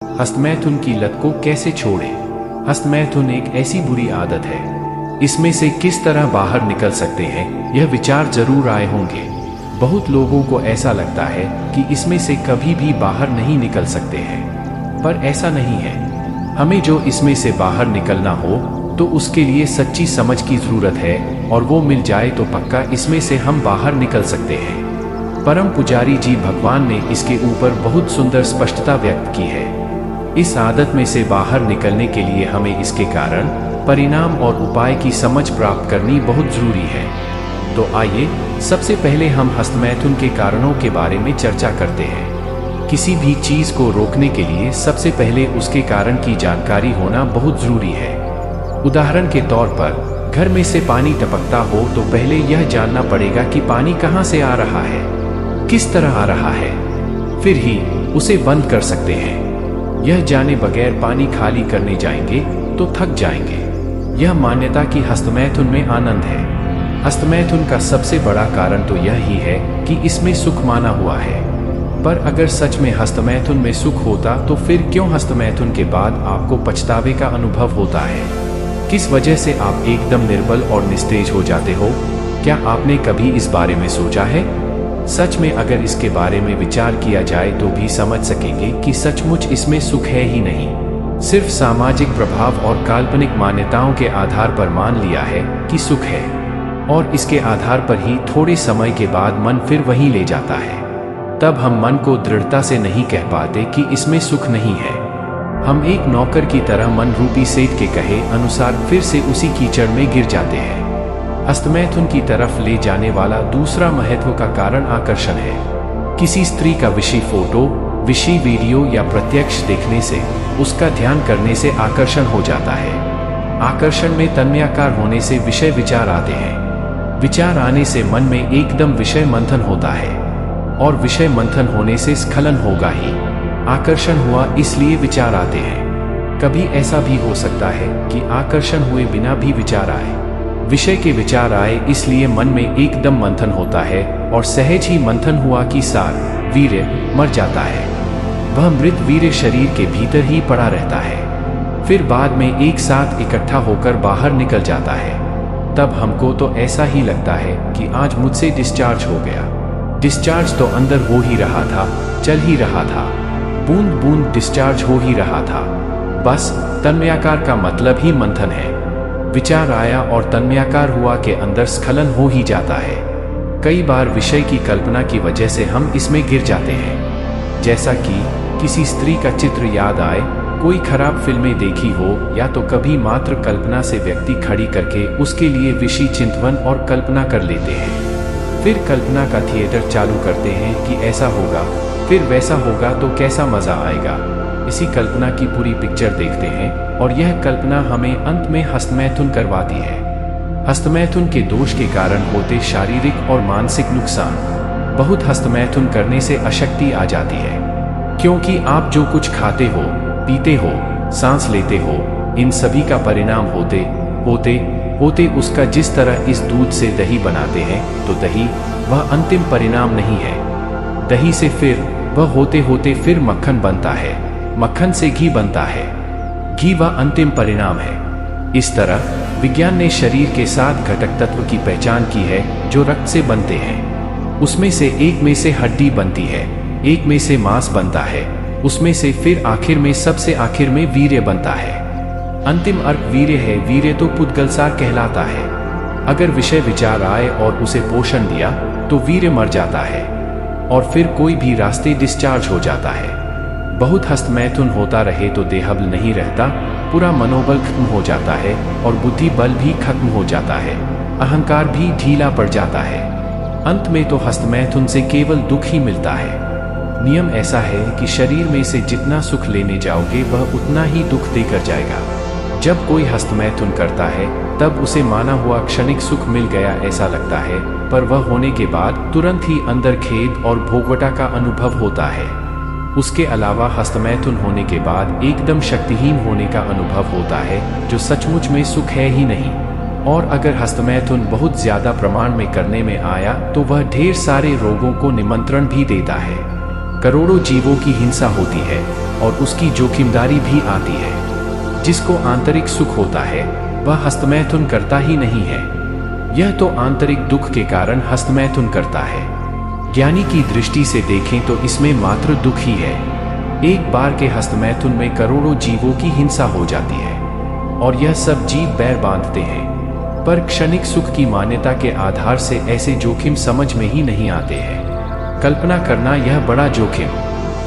हस्तमैथुन की लत को कैसे छोड़ें? हस्तमैथुन एक ऐसी बुरी आदत है, इसमें से किस तरह बाहर निकल सकते हैं, यह विचार जरूर आए होंगे। बहुत लोगों को ऐसा लगता है कि इसमें से कभी भी बाहर नहीं निकल सकते हैं, पर ऐसा नहीं है। हमें जो इसमें से बाहर निकलना हो तो उसके लिए सच्ची समझ की जरूरत है, और वो मिल जाए तो पक्का इसमें से हम बाहर निकल सकते हैं। परम पुजारी जी भगवान ने इसके ऊपर बहुत सुंदर स्पष्टता व्यक्त की है। इस आदत में से बाहर निकलने के लिए हमें इसके कारण, परिणाम और उपाय की समझ प्राप्त करनी बहुत जरूरी है। तो आइए सबसे पहले हम हस्तमैथुन के कारणों के बारे में चर्चा करते हैं। किसी भी चीज को रोकने के लिए सबसे पहले उसके कारण की जानकारी होना बहुत जरूरी है। उदाहरण के तौर पर घर में से पानी टपकता हो तो पहले यह जानना पड़ेगा कि पानी कहाँ से आ रहा है, किस तरह आ रहा है, फिर ही उसे बंद कर सकते हैं। यह जाने बगैर पानी खाली करने जाएंगे तो थक जाएंगे। यह मान्यता कि हस्तमैथुन में आनंद है। हस्तमैथुन का सबसे बड़ा कारण तो यह ही है कि इसमें सुख माना हुआ है। पर अगर सच में हस्तमैथुन में सुख होता तो फिर क्यों हस्तमैथुन के बाद आपको पछतावे का अनुभव होता है? किस वजह से आप एकदम निर्बल और निस्तेज हो जाते हो? क्या आपने कभी इस बारे में सोचा है? सच में अगर इसके बारे में विचार किया जाए तो भी समझ सकेंगे कि सचमुच इसमें सुख है ही नहीं। सिर्फ सामाजिक प्रभाव और काल्पनिक मान्यताओं के आधार पर मान लिया है कि सुख है, और इसके आधार पर ही थोड़े समय के बाद मन फिर वहीं ले जाता है। तब हम मन को दृढ़ता से नहीं कह पाते कि इसमें सुख नहीं है। हम एक नौकर की तरह मन रूपी सेठ के कहे अनुसार फिर से उसी कीचड़ में गिर जाते हैं। हस्तमैथुन की तरफ ले जाने वाला दूसरा महत्व का कारण आकर्षण है। किसी स्त्री का विषय फोटो, विषय वीडियो या प्रत्यक्ष देखने से, उसका ध्यान करने से आकर्षण हो जाता है। आकर्षण में तन्मयाकार होने से विषय विचार आते हैं। विचार आने से मन में एकदम विषय मंथन होता है, और विषय मंथन होने से स्खलन होगा ही। आकर्षण हुआ इसलिए विचार आते हैं। कभी ऐसा भी हो सकता है कि आकर्षण हुए बिना भी विचार आए। विषय के विचार आए इसलिए मन में एकदम मंथन होता है, और सहज ही मंथन हुआ कि सार वीर्य मर जाता है। वह मृत वीर्य शरीर के भीतर ही पड़ा रहता है, फिर बाद में एक साथ इकट्ठा होकर बाहर निकल जाता है। तब हमको तो ऐसा ही लगता है कि आज मुझसे डिस्चार्ज हो गया। डिस्चार्ज तो अंदर हो ही रहा था, चल ही रहा था, बूंद बूंद डिस्चार्ज हो ही रहा था। बस तन्मयाकार का मतलब ही मंथन है। विचार आया और तन्मयाकार हुआ के अंदर स्खलन हो ही जाता है। कई बार विषय की कल्पना की वजह से हम इसमें गिर जाते हैं। जैसा कि किसी स्त्री का चित्र याद आए, कोई खराब फिल्में देखी हो, या तो कभी मात्र कल्पना से व्यक्ति खड़ी करके उसके लिए विषय चिंतन और कल्पना कर लेते हैं। फिर कल्पना का थिएटर चालू करते हैं कि ऐसा होगा, फिर वैसा होगा तो कैसा मजा आएगा। इसी कल्पना की पूरी पिक्चर देखते हैं, और यह कल्पना हमें अंत में हस्तमैथुन करवाती है। हस्तमैथुन के दोष के कारण होते शारीरिक और मानसिक नुकसान। बहुत हस्तमैथुन करने से अशक्ति आ जाती है, क्योंकि आप जो कुछ खाते हो, पीते हो, सांस लेते हो, इन सभी का परिणाम होते उसका जिस तरह इस दूध से दही बनाते हैं, तो दही वह अंतिम परिणाम नहीं है। दही से फिर वह होते फिर मक्खन बनता है, मक्खन से घी बनता है, घी वह अंतिम परिणाम है। इस तरह विज्ञान ने शरीर के 7 घटक तत्व की पहचान की है जो रक्त से बनते हैं। उसमें से एक में से हड्डी बनती है, एक में से मांस बनता है, उसमें से फिर आखिर में सबसे आखिर में वीर्य बनता है। अंतिम अर्क वीर्य है। वीर्य तो पुद्गलसार कहलाता है। अगर विषय विचार आए और उसे पोषण दिया तो वीर्य मर जाता है, और फिर कोई भी रास्ते डिस्चार्ज हो जाता है। बहुत हस्तमैथुन होता रहे तो देहबल नहीं रहता, पूरा मनोबल खत्म हो जाता है, और बुद्धि बल भी खत्म हो जाता है, अहंकार भी ढीला पड़ जाता है। अंत में तो हस्तमैथुन से केवल दुख ही मिलता है। नियम ऐसा है कि शरीर में से जितना सुख लेने जाओगे वह उतना ही दुख देकर जाएगा। जब कोई हस्तमैथुन करता है तब उसे माना हुआ क्षणिक सुख मिल गया ऐसा लगता है, पर वह होने के बाद तुरंत ही अंदर खेद और भोगवटा का अनुभव होता है। उसके अलावा हस्तमैथुन होने के बाद एकदम शक्तिहीन होने का अनुभव होता है, जो सचमुच में सुख है ही नहीं। और अगर हस्तमैथुन बहुत ज्यादा प्रमाण में करने में आया तो वह ढेर सारे रोगों को निमंत्रण भी देता है। करोड़ों जीवों की हिंसा होती है और उसकी जोखिमदारी भी आती है। जिसको आंतरिक सुख होता है वह हस्तमैथुन करता ही नहीं है। यह तो आंतरिक दुख के कारण हस्तमैथुन करता है। ज्ञानी की दृष्टि से देखें तो इसमें मात्र दुख ही है। एक बार के हस्तमैथुन में करोड़ों जीवों की हिंसा हो जाती है और यह सब जीव बैर बांधते हैं। पर क्षणिक सुख की मान्यता के आधार से ऐसे जोखिम समझ में ही नहीं आते हैं। कल्पना करना यह बड़ा जोखिम।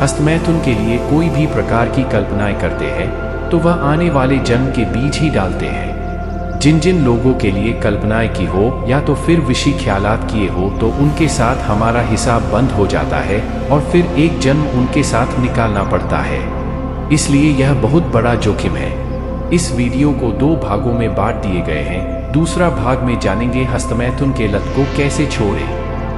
हस्तमैथुन के लिए कोई भी प्रकार की कल्पनाएं करते हैं तो वह आने वाले जन्म के बीज ही डालते हैं। जिन जिन लोगों के लिए कल्पनाएं की हो या तो फिर विषी ख्यालात किए हो तो उनके साथ हमारा हिसाब बंद हो जाता है और फिर एक जन्म उनके साथ निकालना पड़ता है। इसलिए यह बहुत बड़ा जोखिम है। इस वीडियो को 2 भागों में बांट दिए गए हैं। दूसरा भाग में जानेंगे हस्तमैथुन के लत को कैसे छोड़ें।